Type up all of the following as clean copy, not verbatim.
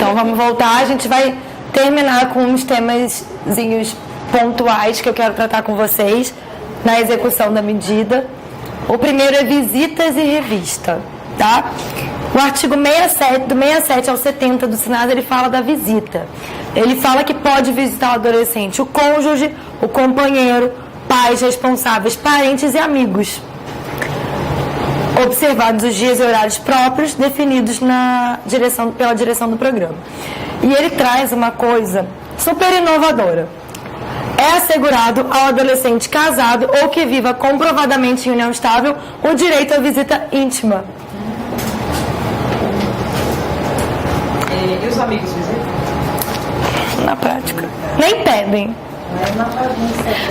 Então vamos voltar, a gente vai terminar com uns temazinhos pontuais que eu quero tratar com vocês na execução da medida. O primeiro é visitas e revista, tá? O artigo 67, do 67 ao 70 do SENASA, ele fala da visita. Ele fala que pode visitar o adolescente, o cônjuge, o companheiro, pais responsáveis, parentes e amigos, observados os dias e horários próprios definidos pela direção do programa. E ele traz uma coisa super inovadora. É assegurado ao adolescente casado ou que viva comprovadamente em união estável o direito à visita íntima. E os amigos visitam? Na prática. Nem pedem.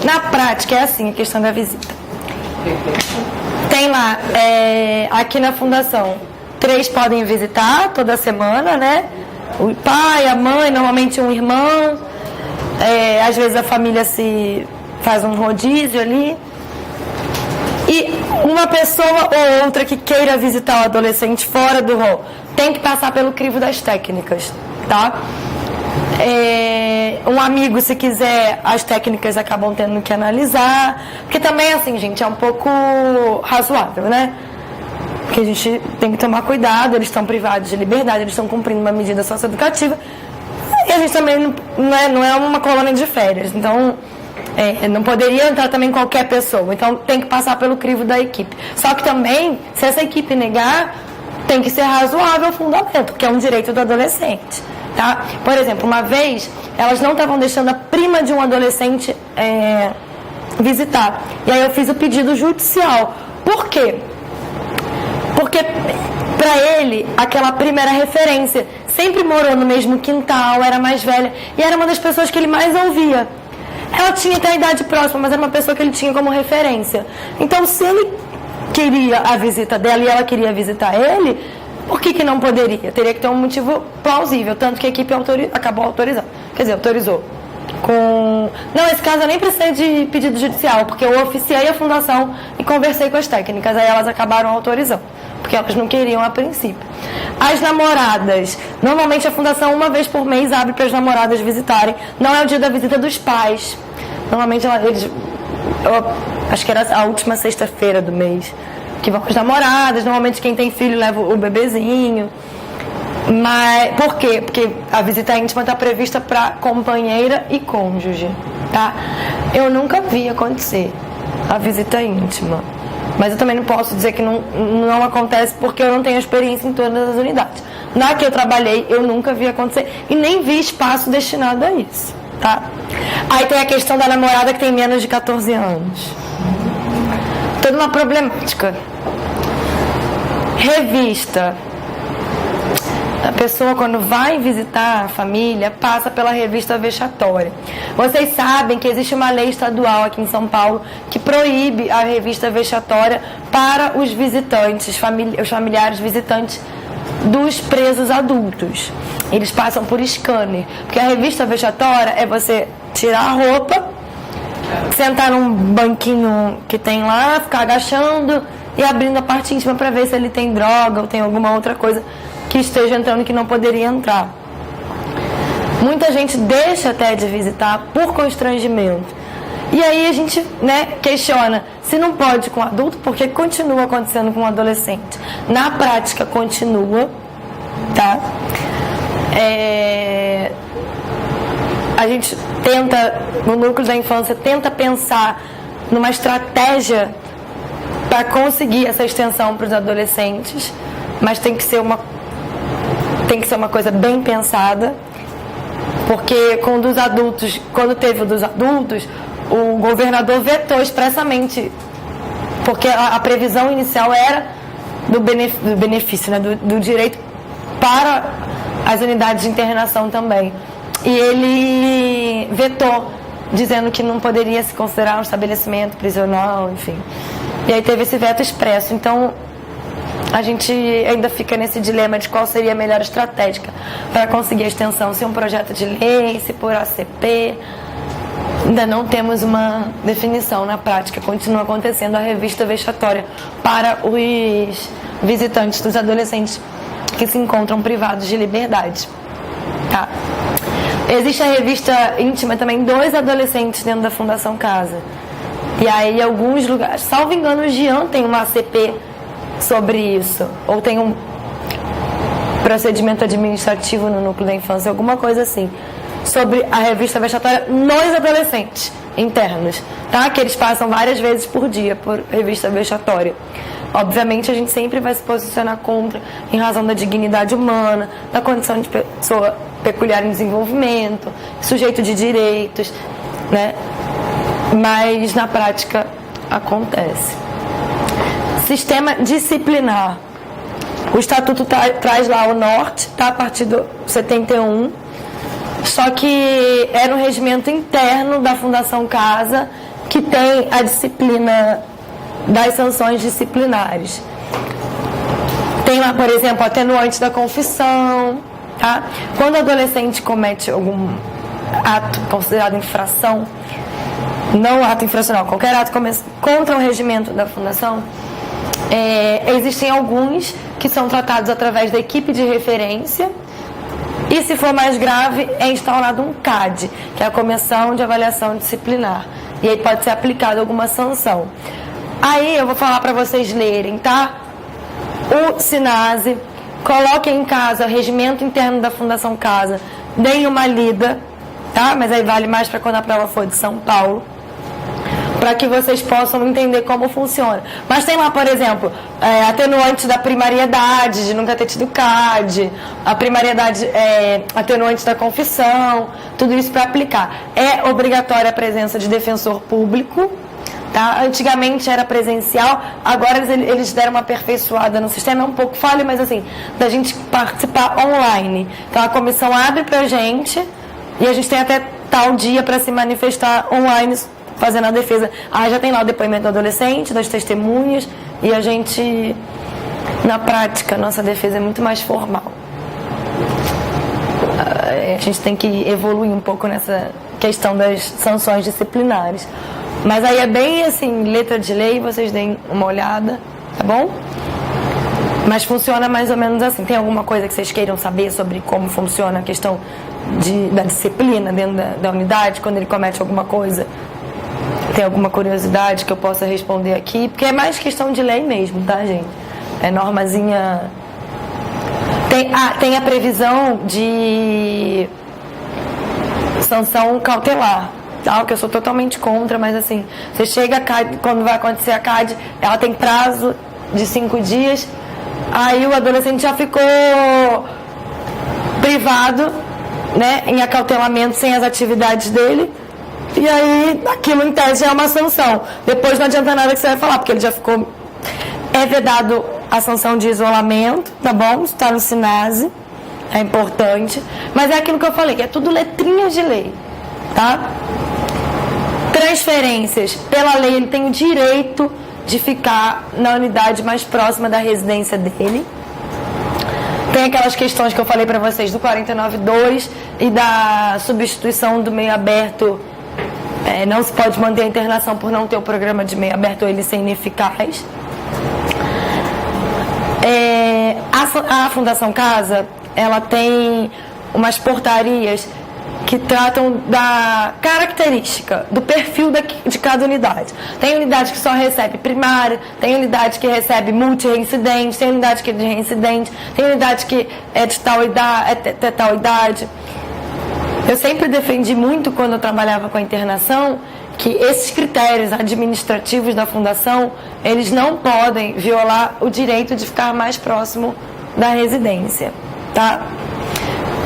Na prática é assim a questão da visita. Tem lá, aqui na fundação, 3 podem visitar toda semana, né? O pai, a mãe, normalmente um irmão. Às vezes a família se faz um rodízio ali. E uma pessoa ou outra que queira visitar o adolescente fora do rol tem que passar pelo crivo das técnicas, tá? Um amigo, se quiser, as técnicas acabam tendo que analisar, porque também, assim, gente, é um pouco razoável, né? Porque a gente tem que tomar cuidado, eles estão privados de liberdade, eles estão cumprindo uma medida socioeducativa, e a gente também não é uma colônia de férias, então não poderia entrar também qualquer pessoa, então tem que passar pelo crivo da equipe. Só que também, se essa equipe negar, tem que ser razoável o fundamento, porque é um direito do adolescente. Tá? Por exemplo, uma vez elas não estavam deixando a prima de um adolescente visitar. E aí eu fiz o pedido judicial. Por quê? Porque para ele aquela prima era referência. Sempre morou no mesmo quintal, era mais velha e era uma das pessoas que ele mais ouvia. Ela tinha até a idade próxima, mas era uma pessoa que ele tinha como referência. Então, se ele queria a visita dela e ela queria visitar ele, por que não poderia? Teria que ter um motivo plausível, tanto que a equipe acabou autorizando. Quer dizer, autorizou. Não, esse caso eu nem precisei de pedido judicial, porque eu oficiei a fundação e conversei com as técnicas, aí elas acabaram autorizando, porque elas não queriam a princípio. As namoradas, normalmente a fundação uma vez por mês abre para as namoradas visitarem, não é o dia da visita dos pais. Normalmente acho que era a última sexta-feira do mês que vão com as namoradas, normalmente quem tem filho leva o bebezinho. Mas por quê? Porque a visita íntima está prevista para companheira e cônjuge, tá? Eu nunca vi acontecer a visita íntima, mas eu também não posso dizer que não acontece porque eu não tenho experiência em todas as unidades. Na que eu trabalhei, eu nunca vi acontecer e nem vi espaço destinado a isso, tá? Aí tem a questão da namorada que tem menos de 14 anos. Toda uma problemática. Revista. A pessoa, quando vai visitar a família, passa pela revista vexatória. Vocês sabem que existe uma lei estadual aqui em São Paulo que proíbe a revista vexatória para os visitantes, os familiares visitantes dos presos adultos. Eles passam por scanner. Porque a revista vexatória é você tirar a roupa, sentar num banquinho que tem lá, ficar agachando e abrindo a parte íntima para ver se ele tem droga ou tem alguma outra coisa que esteja entrando que não poderia entrar. Muita gente deixa até de visitar por constrangimento. E aí a gente, questiona se não pode com adulto, porque continua acontecendo com adolescente. Na prática continua, tá? A gente tenta, no núcleo da infância, tenta pensar numa estratégia para conseguir essa extensão para os adolescentes, mas tem que ser uma coisa bem pensada, porque quando teve o dos adultos, o governador vetou expressamente, porque a previsão inicial era do benefício, do direito para as unidades de internação também. E ele vetou, dizendo que não poderia se considerar um estabelecimento prisional, enfim. E aí teve esse veto expresso. Então, a gente ainda fica nesse dilema de qual seria a melhor estratégia para conseguir a extensão, se um projeto de lei, se por ACP. Ainda não temos uma definição na prática. Continua acontecendo a revista vexatória para os visitantes dos adolescentes que se encontram privados de liberdade. Tá. Existe a revista íntima também, 2 adolescentes dentro da Fundação Casa. E aí, em alguns lugares, salvo engano, o Jean tem uma ACP sobre isso. Ou tem um procedimento administrativo no núcleo da infância, alguma coisa assim. Sobre a revista vexatória nos adolescentes internos, tá? Que eles passam várias vezes por dia por revista vexatória. Obviamente, a gente sempre vai se posicionar contra, em razão da dignidade humana, da condição de pessoa peculiar em desenvolvimento, sujeito de direitos, né? Mas, na prática, acontece. Sistema disciplinar. O Estatuto traz lá o norte, tá? A partir do 71. Só que era um regimento interno da Fundação Casa que tem a disciplina das sanções disciplinares. Tem lá, por exemplo, atenuante da confissão, tá? Quando o adolescente comete algum ato considerado infração, não ato infracional, qualquer ato contra o regimento da Fundação, existem alguns que são tratados através da equipe de referência. E se for mais grave, é instaurado um CAD, que é a Comissão de Avaliação Disciplinar. E aí pode ser aplicada alguma sanção. Aí eu vou falar para vocês lerem, tá? O SINASE, coloquem em casa o regimento interno da Fundação Casa, deem uma lida, tá? Mas aí vale mais para quando a prova for de São Paulo, para que vocês possam entender como funciona. Mas tem lá, por exemplo, atenuante da primariedade, de nunca ter tido CAD, a primariedade, atenuante da confissão, tudo isso para aplicar. É obrigatória a presença de defensor público, tá? Antigamente era presencial, agora eles deram uma aperfeiçoada no sistema, é um pouco falho, mas assim, da gente participar online. Então a comissão abre pra gente e a gente tem até tal dia para se manifestar online, fazendo a defesa. Já tem lá o depoimento do adolescente, das testemunhas, e a gente, na prática, nossa defesa é muito mais formal. A gente tem que evoluir um pouco nessa questão das sanções disciplinares. Mas aí é bem assim, letra de lei, vocês deem uma olhada, tá bom? Mas funciona mais ou menos assim. Tem alguma coisa que vocês queiram saber sobre como funciona a questão da disciplina dentro da unidade, quando ele comete alguma coisa? Tem alguma curiosidade que eu possa responder aqui? Porque é mais questão de lei mesmo, tá, gente? É normazinha. Tem a previsão de sanção cautelar, tá? Que eu sou totalmente contra, mas assim, você chega a CAD, quando vai acontecer a CAD, ela tem prazo de 5 dias, aí o adolescente já ficou privado, né, em acautelamento sem as atividades dele. E aí, aquilo em tese é uma sanção. Depois não adianta nada que você vai falar, porque ele já ficou... É vedado a sanção de isolamento, tá bom? Está no SINASE, é importante. Mas é aquilo que eu falei, que é tudo letrinhas de lei, tá? Transferências. Pela lei, ele tem o direito de ficar na unidade mais próxima da residência dele. Tem aquelas questões que eu falei pra vocês do 49.2 e da substituição do meio aberto. Não se pode manter a internação por não ter o programa de meio aberto ou ele ser ineficaz. A Fundação Casa, ela tem umas portarias que tratam da característica, do perfil de cada unidade. Tem unidade que só recebe primária, tem unidade que recebe multi-reincidente, tem unidade que é de reincidente, tem unidade que é de tal idade. Eu sempre defendi muito, quando eu trabalhava com a internação, que esses critérios administrativos da Fundação, eles não podem violar o direito de ficar mais próximo da residência, tá?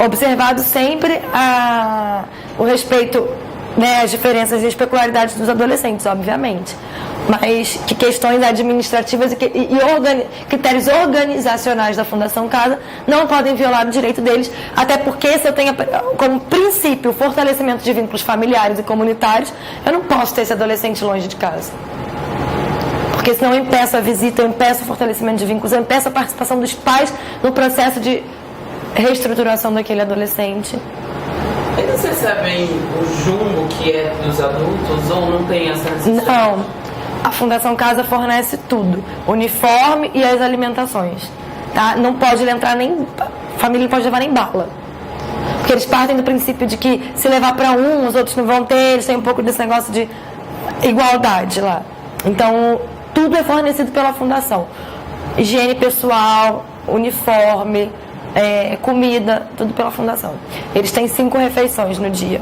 Observado sempre o respeito, né, às diferenças e as peculiaridades dos adolescentes, obviamente. Mas que questões administrativas e critérios organizacionais da Fundação Casa não podem violar o direito deles, até porque, se eu tenho como princípio o fortalecimento de vínculos familiares e comunitários, eu não posso ter esse adolescente longe de casa. Porque senão eu impeço a visita, eu impeço o fortalecimento de vínculos, eu impeço a participação dos pais no processo de reestruturação daquele adolescente. Eles recebem o jumbo que é dos adultos ou não tem essa necessidade? Não. A Fundação Casa fornece tudo, uniforme e as alimentações, tá? Não pode entrar nem... Família não pode levar nem bala. Porque eles partem do princípio de que se levar para um, os outros não vão ter, eles têm um pouco desse negócio de igualdade lá. Então, tudo é fornecido pela fundação. Higiene pessoal, uniforme, comida, tudo pela fundação. Eles têm 5 refeições no dia.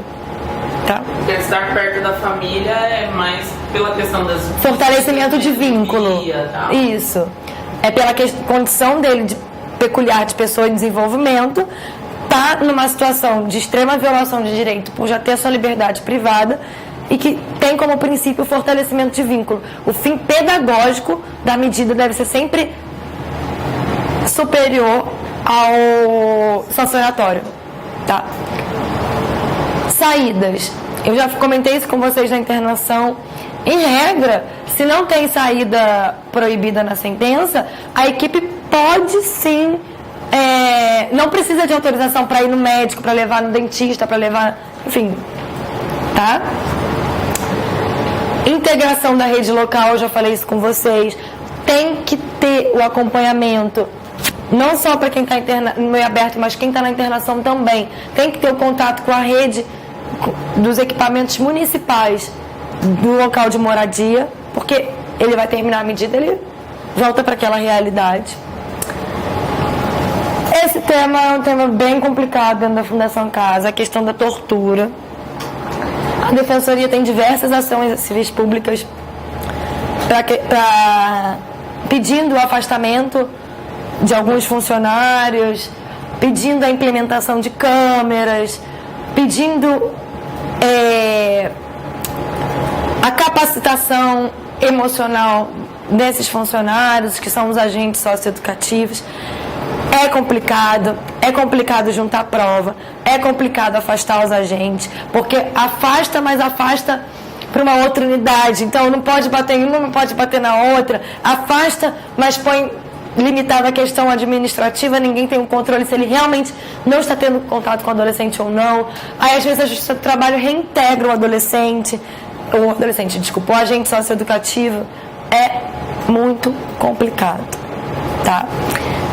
Tá? Porque estar perto da família é mais pela questão das... Fortalecimento de vínculo. Tá? Isso. É pela condição dele peculiar de pessoa em desenvolvimento, tá numa situação de extrema violação de direito por já ter sua liberdade privada e que tem como princípio o fortalecimento de vínculo. O fim pedagógico da medida deve ser sempre superior ao sancionatório. Tá? Saídas. Eu já comentei isso com vocês na internação. Em regra, se não tem saída proibida na sentença, a equipe pode sim, não precisa de autorização para ir no médico, para levar no dentista, para levar, enfim, tá? Integração da rede local, eu já falei isso com vocês. Tem que ter o acompanhamento, não só para quem está no meio aberto, mas quem está na internação também. Tem que ter o contato com a rede dos equipamentos municipais do local de moradia, porque ele vai terminar a medida, ele volta para aquela realidade. Esse tema é um tema bem complicado dentro da Fundação Casa, a questão da tortura. A Defensoria tem diversas ações civis públicas pedindo o afastamento de alguns funcionários, pedindo a implementação de câmeras, pedindo a capacitação emocional desses funcionários, que são os agentes socioeducativos. É complicado juntar prova, é complicado afastar os agentes, porque afasta, mas afasta para uma outra unidade. Então não pode bater em uma, não pode bater na outra. Afasta, mas põe limitado a questão administrativa, ninguém tem um controle se ele realmente não está tendo contato com o adolescente ou não. Aí às vezes a Justiça do Trabalho reintegra o agente socioeducativo. É muito complicado, tá?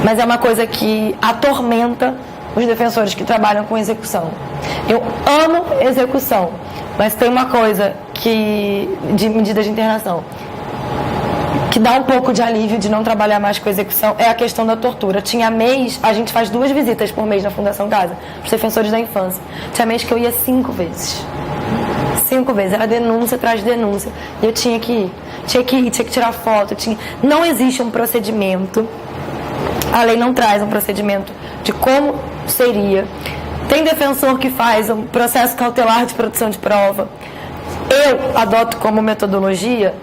Mas é uma coisa que atormenta os defensores que trabalham com execução. Eu amo execução, mas tem uma coisa de medida de internação que dá um pouco de alívio de não trabalhar mais com execução, é a questão da tortura. Tinha mês, a gente faz 2 visitas por mês na Fundação Casa, para os defensores da infância. Tinha mês que eu ia 5 vezes. 5 vezes, era denúncia atrás de denúncia. E eu tinha que ir, tinha que tirar foto. Não existe um procedimento, a lei não traz um procedimento de como seria. Tem defensor que faz um processo cautelar de produção de prova. Eu adoto como metodologia.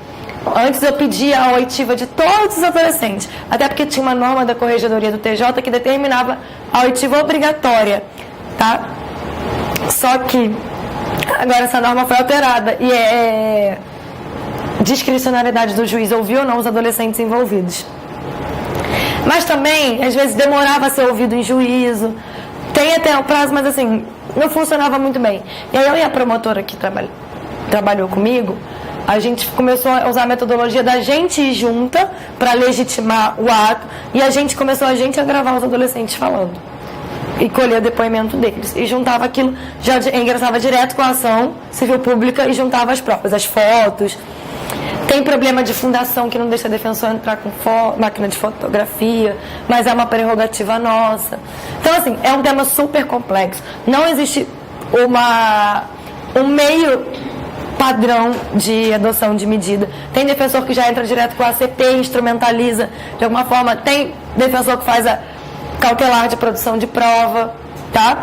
Antes eu pedia a oitiva de todos os adolescentes, até porque tinha uma norma da Corregedoria do TJ que determinava a oitiva obrigatória, tá? Só que agora essa norma foi alterada e é discricionariedade do juiz ouvir ou não os adolescentes envolvidos. Mas também, às vezes, demorava a ser ouvido em juízo, tem até o prazo, mas assim, não funcionava muito bem. E aí eu e a promotora que trabalhou comigo, a gente começou a usar a metodologia da gente ir junta para legitimar o ato e a gente começou a gravar os adolescentes falando e colher o depoimento deles e juntava aquilo, já ingressava direto com a ação civil pública e juntava as provas, as fotos. Tem problema de fundação que não deixa a defensor entrar com máquina de fotografia, mas é uma prerrogativa nossa. Então assim, é um tema super complexo, não existe um meio padrão de adoção de medida. Tem defensor que já entra direto com a ACP, instrumentaliza de alguma forma. Tem defensor que faz a cautelar de produção de prova, tá?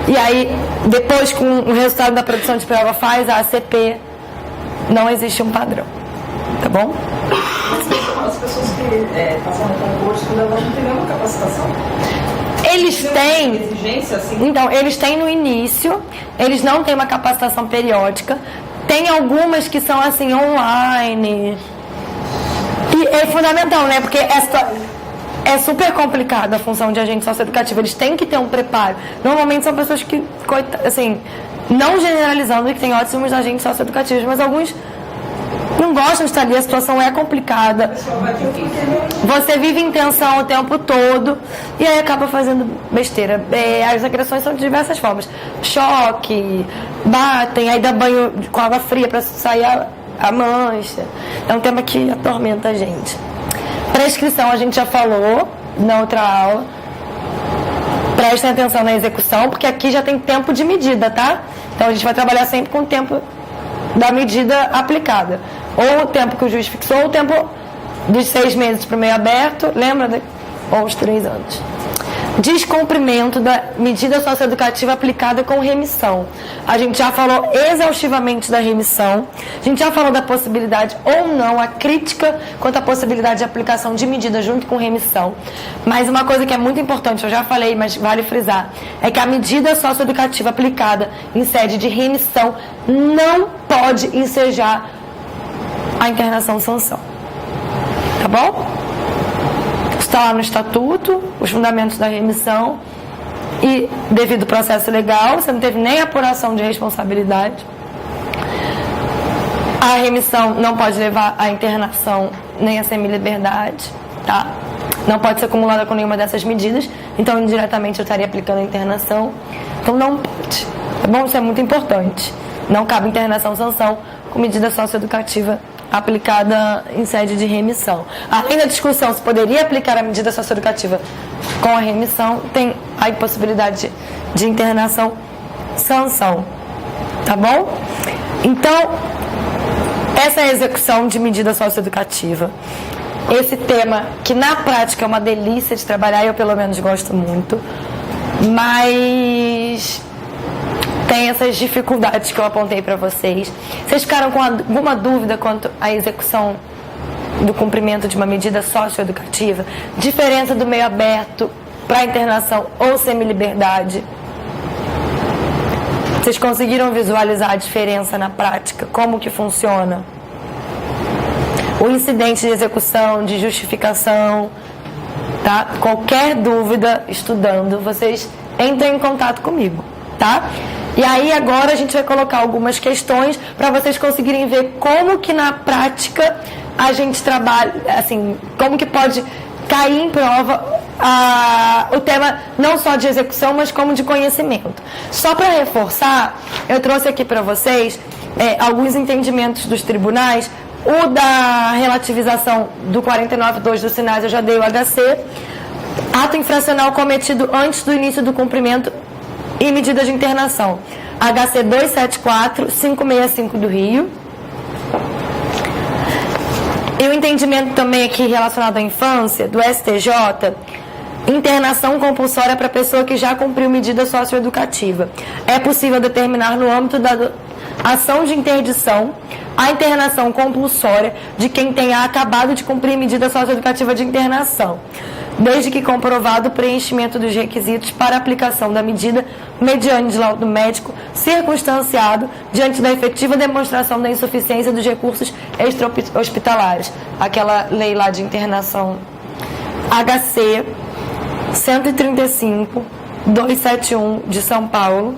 E aí, depois com o resultado da produção de prova, faz a ACP. Não existe um padrão, tá bom? As pessoas que passam no concurso, elas não têm nenhuma capacitação? Eles têm. Exigência, assim? Então, eles têm no início, eles não têm uma capacitação periódica. Tem algumas que são assim, online. E é fundamental, né? Porque é super complicada a função de agente socioeducativo. Eles têm que ter um preparo. Normalmente são pessoas que, assim, não generalizando, que têm ótimos agentes socioeducativos, mas alguns não gostam de estar ali, a situação é complicada. Você vive em tensão o tempo todo e aí acaba fazendo besteira. As agressões são de diversas formas. Choque, batem, aí dá banho com água fria para sair a mancha. É um tema que atormenta a gente. Prescrição a gente já falou na outra aula. Prestem atenção na execução, porque aqui já tem tempo de medida, tá? Então a gente vai trabalhar sempre com o tempo da medida aplicada. Ou o tempo que o juiz fixou, ou o tempo dos 6 meses para o meio aberto, lembra? Ou os 3 anos. Descumprimento da medida socioeducativa aplicada com remissão. A gente já falou exaustivamente da remissão. A gente já falou da possibilidade ou não, a crítica quanto à possibilidade de aplicação de medida junto com remissão. Mas uma coisa que é muito importante, eu já falei, mas vale frisar, é que a medida socioeducativa aplicada em sede de remissão não pode ensejar a internação sanção. Tá bom? Está lá no estatuto, os fundamentos da remissão, e devido ao processo legal, você não teve nem apuração de responsabilidade. A remissão não pode levar à internação nem a semiliberdade, tá? Não pode ser acumulada com nenhuma dessas medidas, então indiretamente eu estaria aplicando a internação. Então não pode, tá bom? Isso é muito importante. Não cabe internação sanção com medida socioeducativa aplicada em sede de remissão. Além da discussão se poderia aplicar a medida socioeducativa com a remissão, tem a possibilidade de internação sanção, tá bom? Então, essa é a execução de medida socioeducativa. Esse tema, que na prática é uma delícia de trabalhar, eu pelo menos gosto muito, mas tem essas dificuldades que eu apontei para vocês. Vocês ficaram com alguma dúvida quanto à execução do cumprimento de uma medida socioeducativa? Diferença do meio aberto para internação ou semiliberdade? Vocês conseguiram visualizar a diferença na prática? Como que funciona? O incidente de execução, de justificação, tá? Qualquer dúvida estudando, vocês entrem em contato comigo, tá? E aí agora a gente vai colocar algumas questões para vocês conseguirem ver como que na prática a gente trabalha, assim, como que pode cair em prova o tema não só de execução, mas como de conhecimento. Só para reforçar, eu trouxe aqui para vocês alguns entendimentos dos tribunais. O da relativização do 49.2 dos sinais, eu já dei o HC. Ato infracional cometido antes do início do cumprimento e medida de internação. HC 274, 565 do Rio. E o entendimento também aqui relacionado à infância, do STJ, internação compulsória para pessoa que já cumpriu medida socioeducativa. É possível determinar no âmbito da ação de interdição a internação compulsória de quem tenha acabado de cumprir medida socioeducativa de internação, desde que comprovado o preenchimento dos requisitos para aplicação da medida mediante laudo médico circunstanciado diante da efetiva demonstração da insuficiência dos recursos extra-hospitalares. Aquela lei lá de internação HC 135 271 de São Paulo.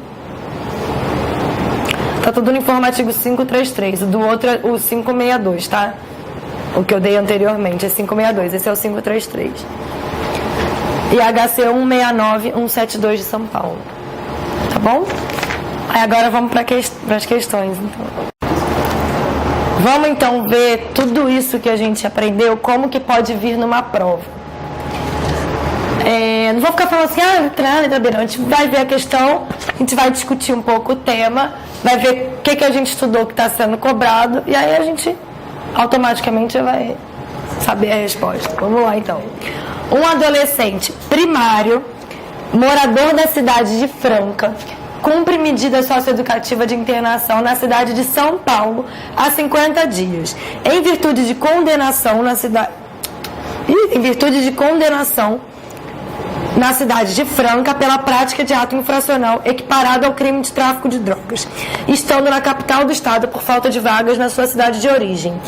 Tá tudo no informativo 533. O do outro é o 562, tá? O que eu dei anteriormente é 562. Esse é o 533. E HC 169 172 de São Paulo. Tá bom? Aí agora vamos para as questões, então. Vamos então ver tudo isso que a gente aprendeu, como que pode vir numa prova. Não vou ficar falando assim, a gente vai ver a questão, a gente vai discutir um pouco o tema, vai ver o que a gente estudou que está sendo cobrado, e aí a gente automaticamente vai saber a resposta. Vamos lá então. Um adolescente primário, morador da cidade de Franca, cumpre medida socioeducativa de internação na cidade de São Paulo há 50 dias. Em virtude de condenação na cidade de Franca pela prática de ato infracional equiparado ao crime de tráfico de drogas, estando na capital do estado por falta de vagas na sua cidade de origem.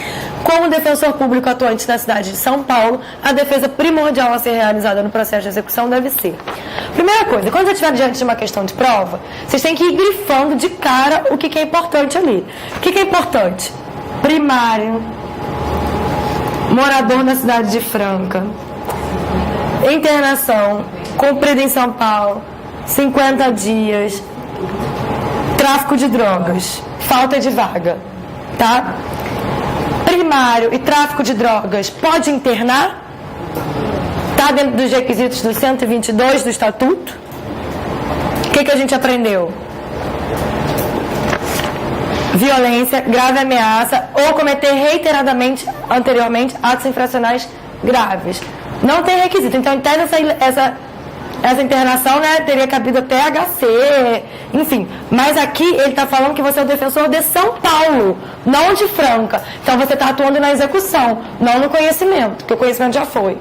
Como defensor público atuante na cidade de São Paulo, a defesa primordial a ser realizada no processo de execução deve ser: primeira coisa, quando você estiver diante de uma questão de prova, vocês têm que ir grifando de cara o que é importante ali. O que é importante? Primário, morador na cidade de Franca. Internação, cumprida em São Paulo, 50 dias. Tráfico de drogas, falta de vaga, tá? Primário e tráfico de drogas, pode internar? Tá dentro dos requisitos do 122 do Estatuto? O que a gente aprendeu? Violência, grave ameaça ou cometer reiteradamente, anteriormente, atos infracionais graves. Não tem requisito. Então, em tese, essa internação, né, teria cabido até HC, enfim. Mas aqui ele está falando que você é o defensor de São Paulo, não de Franca. Então, você está atuando na execução, não no conhecimento, porque o conhecimento já foi.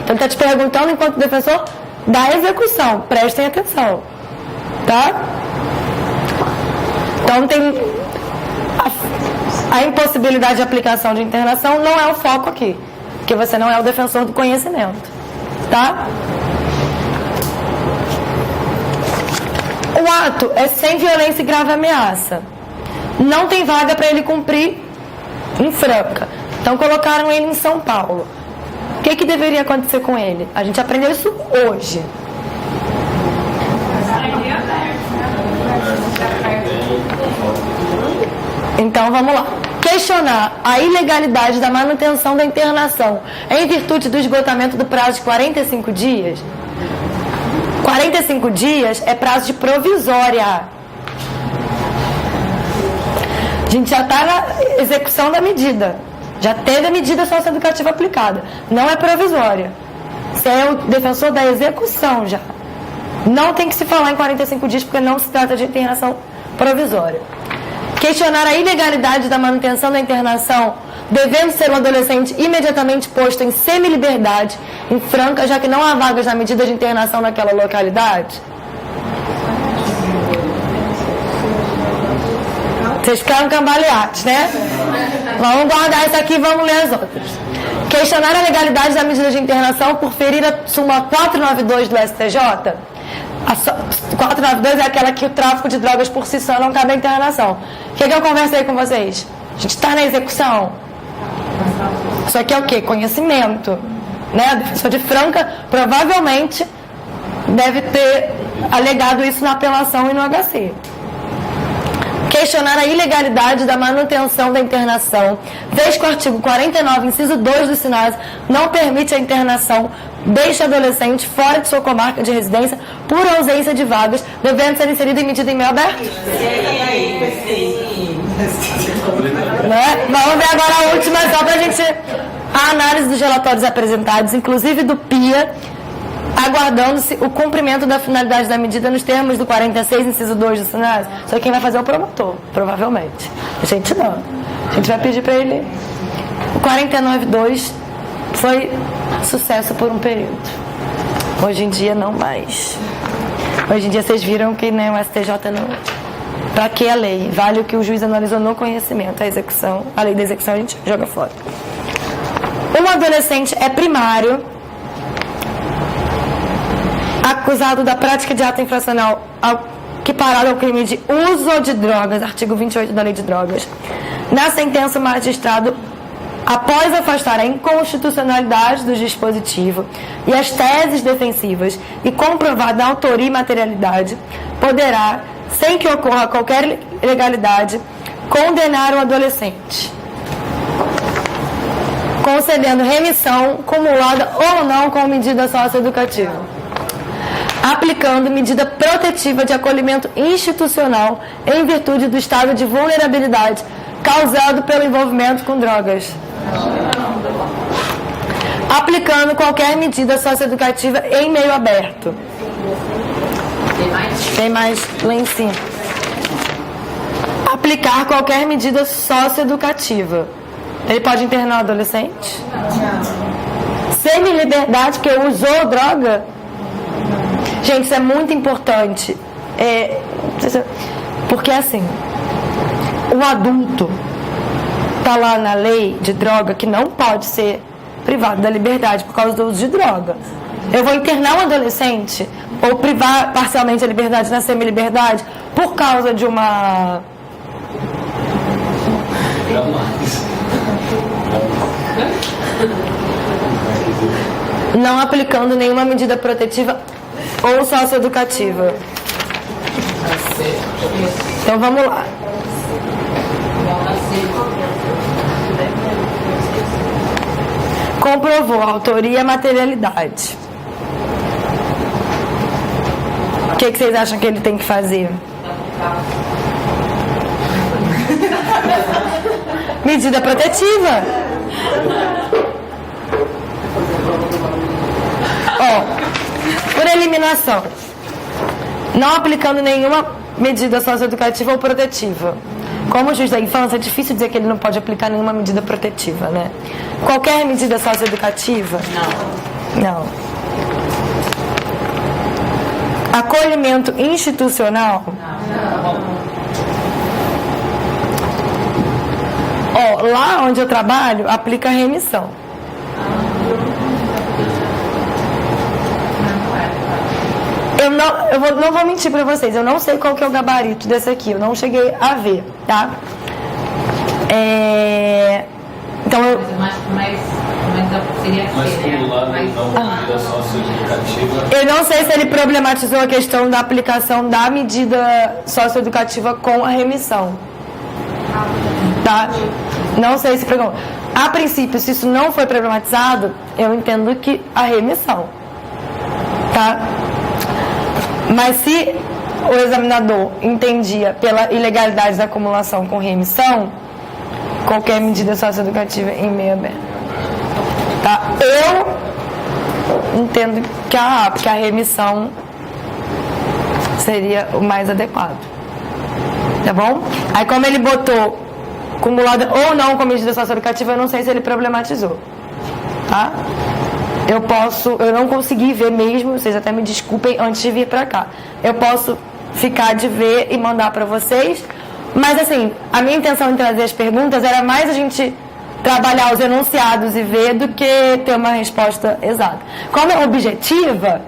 Então, ele está te perguntando enquanto defensor da execução. Prestem atenção. Tá? Então, tem a impossibilidade de aplicação de internação não é o foco aqui, porque você não é o defensor do conhecimento. Tá? O ato é sem violência e grave ameaça. Não tem vaga para ele cumprir em Franca. Então colocaram ele em São Paulo. O que deveria acontecer com ele? A gente aprendeu isso hoje. Então vamos lá. Questionar a ilegalidade da manutenção da internação em virtude do esgotamento do prazo de 45 dias. 45 dias é prazo de provisória. A gente já está na execução da medida. Já teve a medida socioeducativa aplicada. Não é provisória. Você é o defensor da execução já. Não tem que se falar em 45 dias porque não se trata de internação provisória. Questionar a ilegalidade da manutenção da internação, devendo ser um adolescente imediatamente posto em semi-liberdade em Franca, já que não há vagas na medida de internação naquela localidade? Vocês ficaram cambaleados, né? Vamos guardar isso aqui e vamos ler as outras. Questionar a legalidade da medida de internação por ferir a súmula 492 do STJ. A 492 é aquela que o tráfico de drogas por si só não cabe à internação. O que eu conversei com vocês? A gente está na execução. Isso aqui é o quê? Conhecimento. Né? A defensor de Franca provavelmente deve ter alegado isso na apelação e no HC. Questionar a ilegalidade da manutenção da internação, vez que o artigo 49, inciso 2 do SINASE, não permite a internação deste adolescente fora de sua comarca de residência por ausência de vagas, devendo ser inserido em medida em meio aberto? Né? Vamos ver agora a última, só para a gente... A análise dos relatórios apresentados, inclusive do PIA, aguardando-se o cumprimento da finalidade da medida nos termos do 46, inciso 2 do SINASE. Só quem vai fazer é o promotor, provavelmente. A gente não. A gente vai pedir para ele. O 49.2 foi sucesso por um período. Hoje em dia não mais. Hoje em dia vocês viram que, né, o STJ não... Para que a lei? Vale o que o juiz analisou no conhecimento. A execução, a lei da execução a gente joga fora. Um adolescente é primário, acusado da prática de ato infracional equiparado ao crime de uso de drogas, artigo 28 da Lei de Drogas. Na sentença, o magistrado, após afastar a inconstitucionalidade do dispositivo e as teses defensivas e comprovada a autoria e materialidade, poderá, sem que ocorra qualquer ilegalidade, condenar o adolescente, concedendo remissão cumulada ou não com medida socioeducativa, aplicando medida protetiva de acolhimento institucional em virtude do estado de vulnerabilidade causado pelo envolvimento com drogas, aplicando qualquer medida socioeducativa em meio aberto. Tem mais lá em cima. Aplicar qualquer medida socioeducativa. Ele pode internar o adolescente? Semi-liberdade, que usou droga? Gente, isso é muito importante. Porque assim, o adulto está lá na lei de droga que não pode ser privado da liberdade por causa do uso de droga. Eu vou internar um adolescente ou privar parcialmente a liberdade na semi-liberdade por causa de uma... não aplicando nenhuma medida protetiva ou socioeducativa. Então vamos lá. Comprovou a autoria e a materialidade. O que vocês acham que ele tem que fazer? Medida protetiva. Por eliminação, não aplicando nenhuma medida socioeducativa ou protetiva. Como juiz da infância, é difícil dizer que ele não pode aplicar nenhuma medida protetiva, né? Qualquer medida socioeducativa? Não. Acolhimento institucional? Lá onde eu trabalho, aplica remissão. Eu não vou mentir pra vocês, eu não sei qual que é o gabarito desse aqui, eu não cheguei a ver, tá? Então eu... Mas seria Eu não sei se ele problematizou a questão da aplicação da medida socioeducativa com a remissão. Tá? Não sei se problematizou. A princípio, se isso não foi problematizado, eu entendo que a remissão. Tá? Mas se o examinador entendia pela ilegalidade da acumulação com remissão, qualquer medida socioeducativa em meio aberto. Tá? Eu entendo que a remissão seria o mais adequado. Tá bom? Aí como ele botou acumulada ou não com medida socioeducativa, eu não sei se ele problematizou. Tá? Eu não consegui ver mesmo, vocês até me desculpem antes de vir pra cá. Eu posso ficar de ver e mandar pra vocês, mas assim, a minha intenção em trazer as perguntas era mais a gente trabalhar os enunciados e ver do que ter uma resposta exata. Como é objetiva,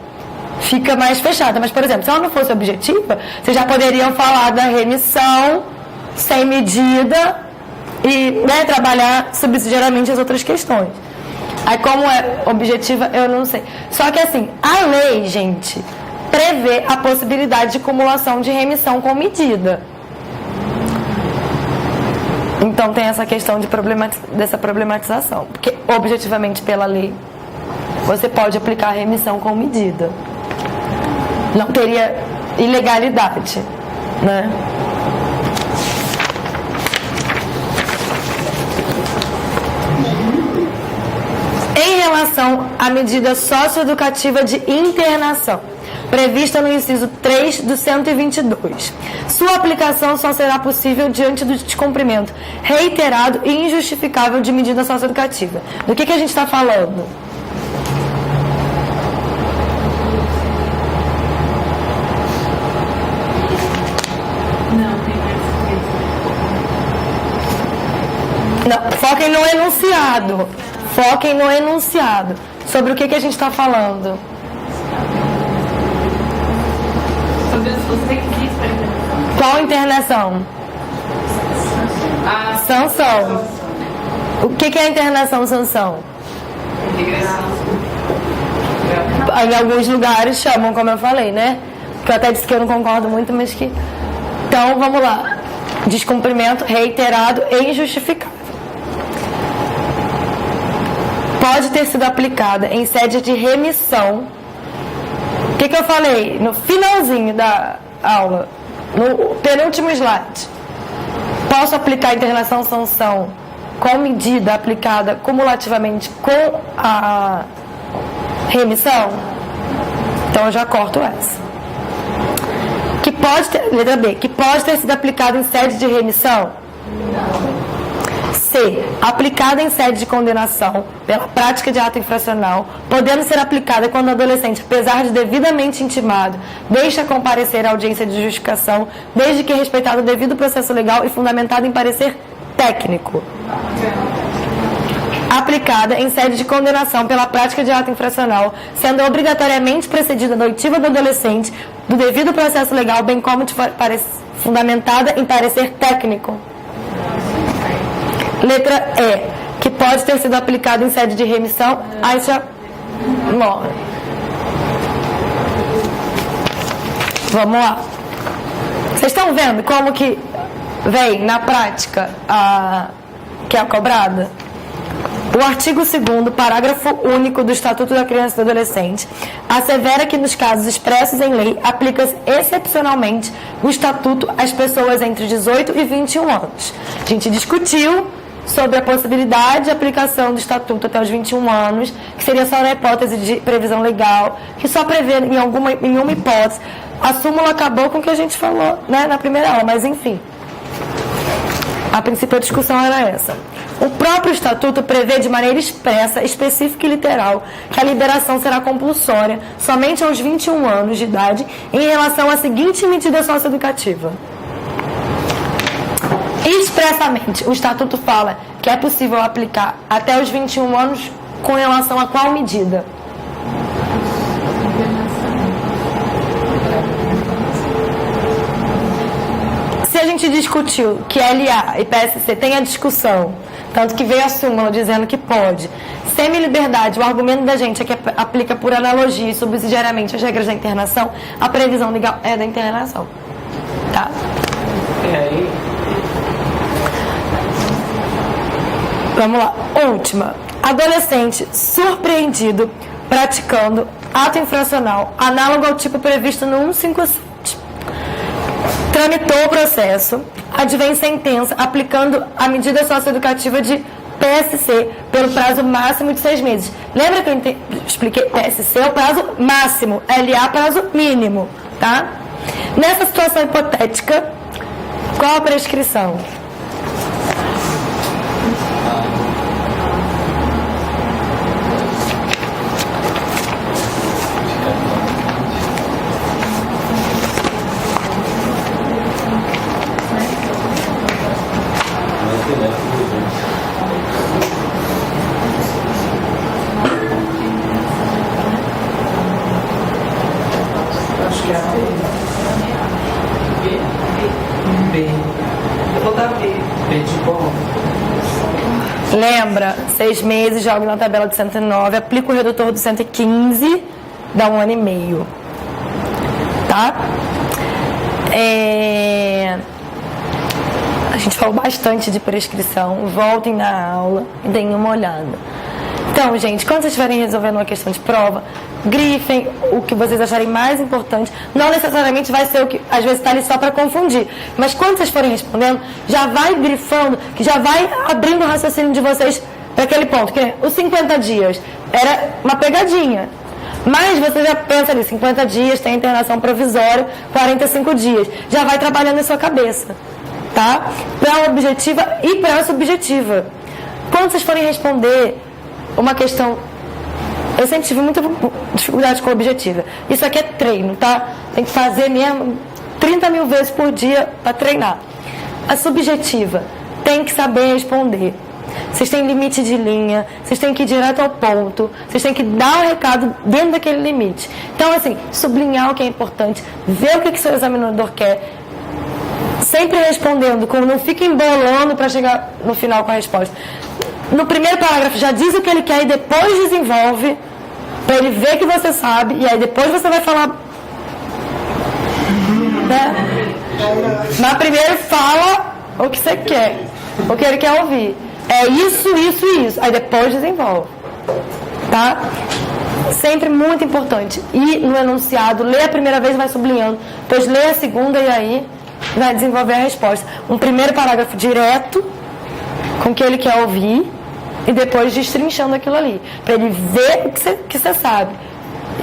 fica mais fechada. Mas, por exemplo, se ela não fosse objetiva, vocês já poderiam falar da remissão sem medida e trabalhar subsidiariamente as outras questões. Aí, como é objetiva, eu não sei. Só que, assim, a lei, gente, prevê a possibilidade de acumulação de remissão com medida. Então, tem essa questão dessa problematização. Porque, objetivamente, pela lei, você pode aplicar a remissão com medida. Não teria ilegalidade, né? Em relação à medida socioeducativa de internação, prevista no inciso 3 do 122. Sua aplicação só será possível diante do descumprimento reiterado e injustificável de medida socioeducativa. Do que a gente está falando? Não, foquem no enunciado. Foquem no enunciado. Sobre o que a gente está falando? Sobre os requisitos para internação. Qual internação? A Sanção. O que é internação, sanção? Em alguns lugares chamam, como eu falei, né? Que eu até disse que eu não concordo muito, mas que... Então, vamos lá. Descumprimento reiterado e injustificável. Pode ter sido aplicada em sede de remissão. O que eu falei? No finalzinho da aula, no penúltimo slide. Posso aplicar a internação sanção com medida aplicada cumulativamente com a remissão? Então eu já corto essa. Letra B, que pode ter sido aplicada em sede de remissão? C, aplicada em sede de condenação pela prática de ato infracional, podendo ser aplicada quando o adolescente, apesar de devidamente intimado, deixa comparecer à audiência de justificação, desde que respeitado o devido processo legal e fundamentado em parecer técnico. Aplicada em sede de condenação pela prática de ato infracional, sendo obrigatoriamente precedida da oitiva do adolescente, do devido processo legal, bem como fundamentada em parecer técnico. Letra E, que pode ter sido aplicado em sede de remissão. Aí já morre. Vamos lá. Vocês estão vendo como que vem na prática que é a cobrada? O artigo 2º, parágrafo único do Estatuto da Criança e do Adolescente, assevera que nos casos expressos em lei, aplica-se excepcionalmente o Estatuto às pessoas entre 18 e 21 anos. A gente discutiu sobre a possibilidade de aplicação do Estatuto até os 21 anos, que seria só na hipótese de previsão legal, que só prevê em uma hipótese. A súmula acabou com o que a gente falou, né, na primeira aula, mas enfim. A princípio a discussão era essa. O próprio Estatuto prevê de maneira expressa, específica e literal que a liberação será compulsória somente aos 21 anos de idade em relação à seguinte medida socioeducativa. Expressamente, o Estatuto fala que é possível aplicar até os 21 anos com relação a qual medida? Se a gente discutiu que LA e PSC tem a discussão, tanto que veio a súmula dizendo que pode, semi-liberdade, o argumento da gente é que aplica por analogia e subsidiariamente as regras da internação, a previsão legal é da internação. Tá? E aí? Vamos lá. Última. Adolescente surpreendido praticando ato infracional análogo ao tipo previsto no 157. Tramitou o processo, advém sentença aplicando a medida socioeducativa de PSC pelo prazo máximo de 6 meses. Lembra que eu expliquei? PSC é o prazo máximo, LA prazo mínimo, tá? Nessa situação hipotética, qual a prescrição? Acho que é a B. Eu vou dar B. B de bom. Lembra? 6 meses, joga na tabela de 109, aplica o redutor do 115, dá 1 ano e meio. Tá? A gente falou bastante de prescrição. Voltem na aula e deem uma olhada. Então, gente, quando vocês estiverem resolvendo uma questão de prova, grifem o que vocês acharem mais importante. Não necessariamente vai ser o que às vezes está ali só para confundir. Mas quando vocês forem respondendo, já vai grifando, que já vai abrindo o raciocínio de vocês para aquele ponto. Que os 50 dias era uma pegadinha. Mas você já pensa ali, 50 dias, tem internação provisória, 45 dias. Já vai trabalhando em sua cabeça. Tá? Para a objetiva e para a subjetiva. Quando vocês forem responder uma questão, eu sempre tive muita dificuldade com a objetiva. Isso aqui é treino, tá? Tem que fazer mesmo 30 mil vezes por dia para treinar. A subjetiva tem que saber responder. Vocês têm limite de linha, vocês têm que ir direto ao ponto, vocês têm que dar o recado dentro daquele limite. Então, assim, sublinhar o que é importante, ver o que o seu examinador quer, sempre respondendo, não fica embolando para chegar no final com a resposta. No primeiro parágrafo já diz o que ele quer e depois desenvolve, para ele ver que você sabe, e aí depois você vai falar, né? Mas primeiro fala o que você quer, o que ele quer ouvir. É isso, isso e isso. Aí depois desenvolve. Tá? Sempre muito importante. E no enunciado, lê a primeira vez e vai sublinhando. Depois lê a segunda e aí vai desenvolver a resposta. Um primeiro parágrafo direto, com o que ele quer ouvir, e depois destrinchando aquilo ali. Para ele ver o que você sabe.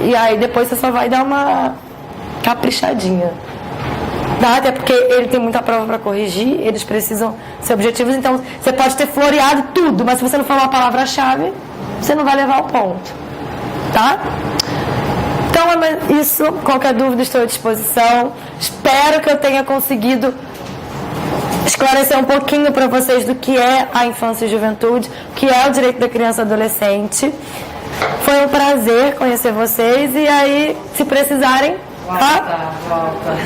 E aí depois você só vai dar uma caprichadinha. Tá? Até porque ele tem muita prova para corrigir, eles precisam ser objetivos, então você pode ter floreado tudo, mas se você não falar uma palavra-chave, você não vai levar ao ponto. Tá? Então é isso. Qualquer dúvida, estou à disposição. Espero que eu tenha conseguido esclarecer um pouquinho para vocês do que é a infância e juventude, o que é o direito da criança e adolescente. Foi um prazer conhecer vocês e aí, se precisarem, tá? Volta.